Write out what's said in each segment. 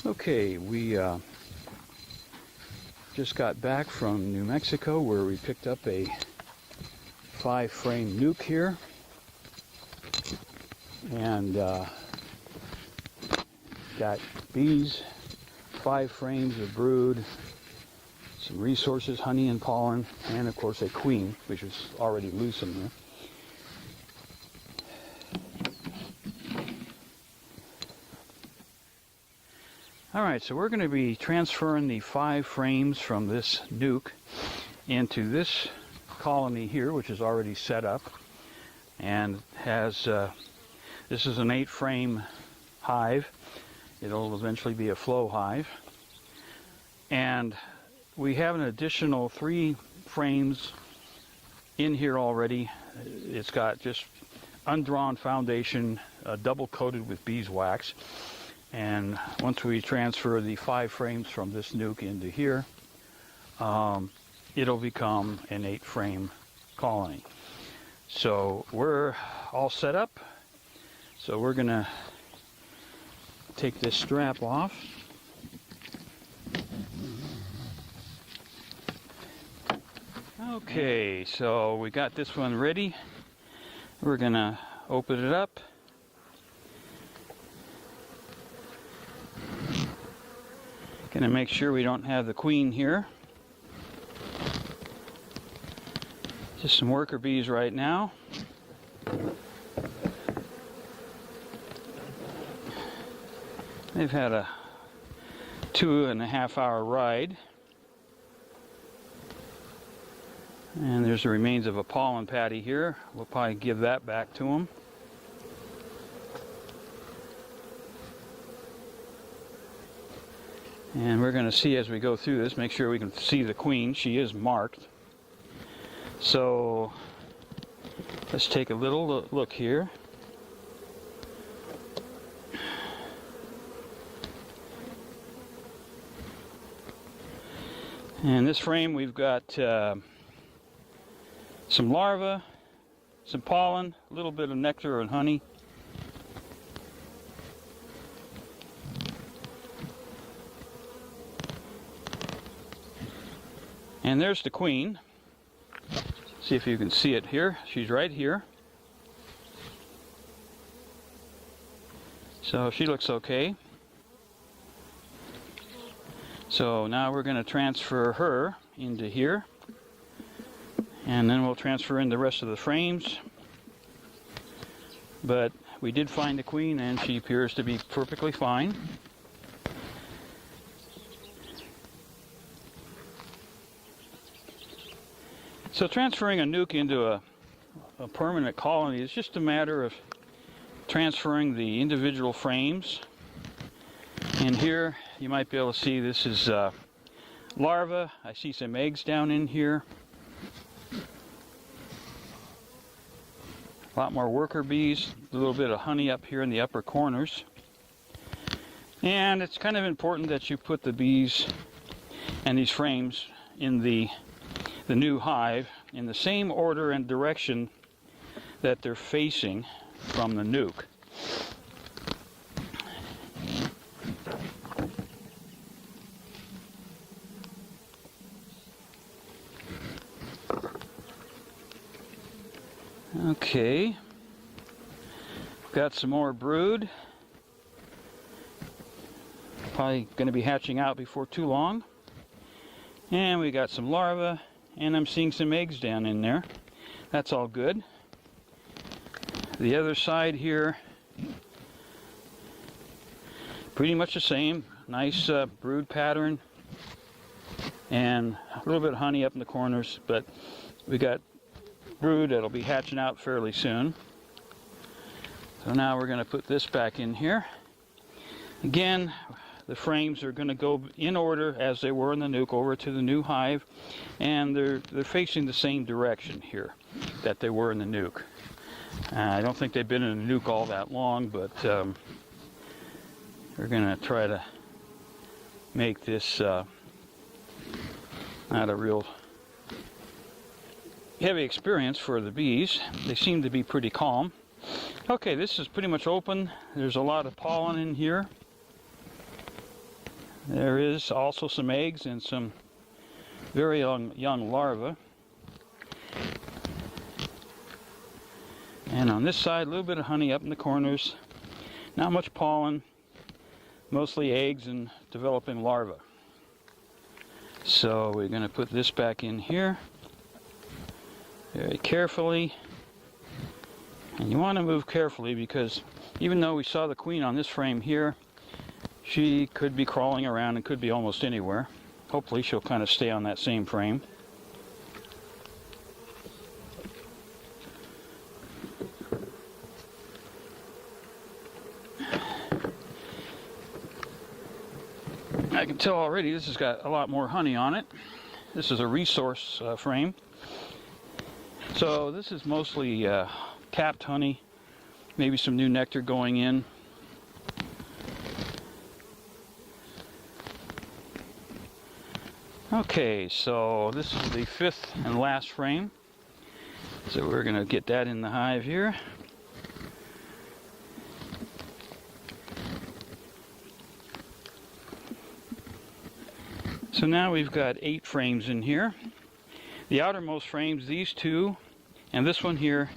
Okay, we just got back from New Mexico where we picked up a 5-frame nuc here, and got bees, 5 frames of brood, some resources, honey and pollen, and of course a queen, which is already loose in here. Alright, so we're going to be transferring the 5 frames from this nuc into this colony here, which is already set up, and has, this is an 8-frame hive. It'll eventually be a flow hive. And we have an additional 3 frames in here already. It's got just undrawn foundation, double coated with beeswax. And once we transfer the 5 frames from this nuc into here, it'll become an 8-frame colony. So we're all set up. So we're going to take this strap off. Okay, so we got this one ready. We're going to open it up. Going to make sure we don't have the queen here. Just some worker bees right now. They've had a 2.5-hour ride. And there's the remains of a pollen patty here. We'll probably give that back to them. And we're going to see as we go through this, make sure we can see the queen. She is marked. So let's take a little look here. In this frame we've got some larvae, some pollen, a little bit of nectar and honey. And there's the queen. See if you can see it here. She's right here. So she looks okay. So now we're going to transfer her into here. And then we'll transfer in the rest of the frames. But we did find the queen and she appears to be perfectly fine. So transferring a nuc into a permanent colony is just a matter of transferring the individual frames. And here you might be able to see this is larvae. I see some eggs down in here. A lot more worker bees, a little bit of honey up here in the upper corners. And it's kind of important that you put the bees and these frames in the new hive in the same order and direction that they're facing from the nuc. Okay, got some more brood. Probably going to be hatching out before too long. And we got some larvae. And I'm seeing some eggs down in there. That's all good. The other side here, pretty much the same. Nice brood pattern. And a little bit of honey up in the corners. But we got brood that'll be hatching out fairly soon. So now we're going to put this back in here. Again, the frames are going to go in order as they were in the nuc over to the new hive, and they're facing the same direction here that they were in the nuc. I don't think they've been in the nuc all that long, but we're going to try to make this not a real heavy experience for the bees. They seem to be pretty calm. Okay, this is pretty much open. There's a lot of pollen in here. There is also some eggs and some very young larvae. And on this side, a little bit of honey up in the corners. Not much pollen, mostly eggs and developing larvae. So we're going to put this back in here very carefully. And you want to move carefully because even though we saw the queen on this frame here, she could be crawling around and could be almost anywhere. Hopefully she'll kind of stay on that same frame. I can tell already this has got a lot more honey on it. This is a resource frame. So this is mostly capped honey, maybe some new nectar going in. Okay, so this is the 5th and last frame. So we're going to get that in the hive here. So now we've got 8 frames in here. The outermost frames, these two, and this one here,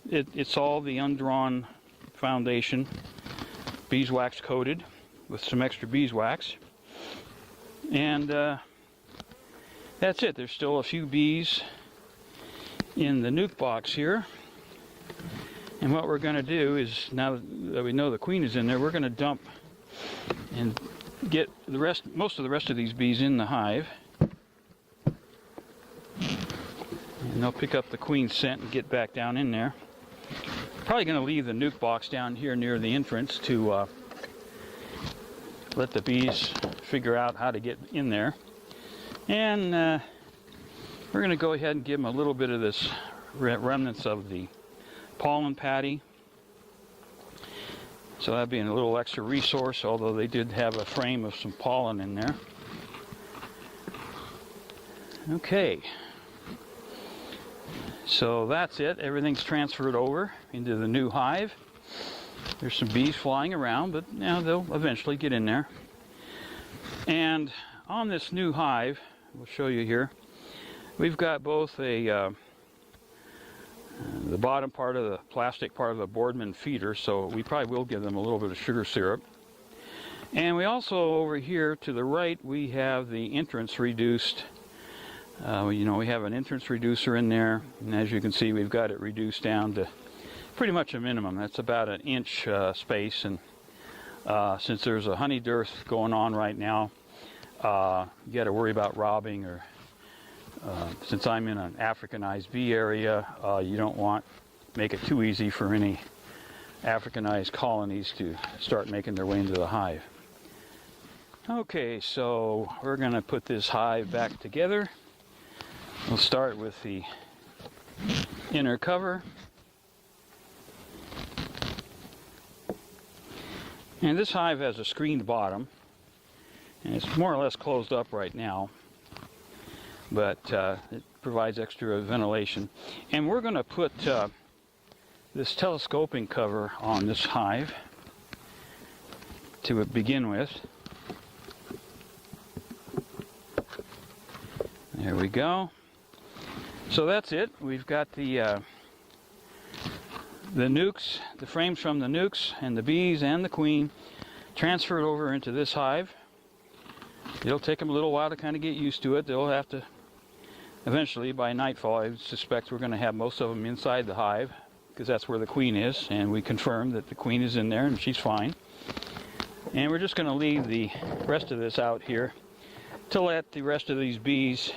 it's all the undrawn foundation, beeswax coated with some extra beeswax. And that's it. There's still a few bees in the nuc box here. And what we're going to do is, now that we know the queen is in there, we're going to dump and get the rest, most of the rest of these bees in the hive. And they'll pick up the queen scent and get back down in there. Probably going to leave the nuc box down here near the entrance to let the bees figure out how to get in there. And we're going to go ahead and give them a little bit of this remnants of the pollen patty. So that'd be a little extra resource, although they did have a frame of some pollen in there. Okay. So that's it. Everything's transferred over into the new hive. There's some bees flying around, but now they'll eventually get in there. And on this new hive, we'll show you here, we've got both the bottom part of the plastic part of the Boardman feeder, so we probably will give them a little bit of sugar syrup. And we also, over here to the right, we have the entrance reduced. You know, we have an entrance reducer in there, and as you can see, we've got it reduced down to pretty much a minimum. That's about an inch space, and since there's a honey dearth going on right now, you got to worry about robbing, or since I'm in an Africanized bee area, you don't want to make it too easy for any Africanized colonies to start making their way into the hive. Okay, so we're going to put this hive back together. We'll start with the inner cover. And this hive has a screened bottom, and it's more or less closed up right now, but it provides extra ventilation. And we're going to put this telescoping cover on this hive to begin with. There we go. So that's it. We've got the nucs, the frames from the nucs and the bees and the queen transferred over into this hive. It'll take them a little while to kind of get used to it. They'll have to, eventually by nightfall, I suspect we're going to have most of them inside the hive, because that's where the queen is, and we confirmed that the queen is in there and she's fine. And we're just going to leave the rest of this out here to let the rest of these bees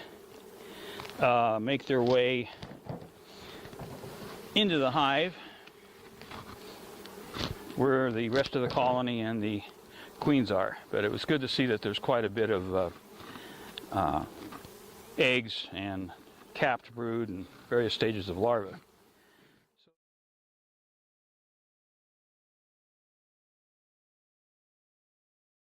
make their way into the hive where the rest of the colony and the queens are. But it was good to see that there's quite a bit of eggs and capped brood and various stages of larvae.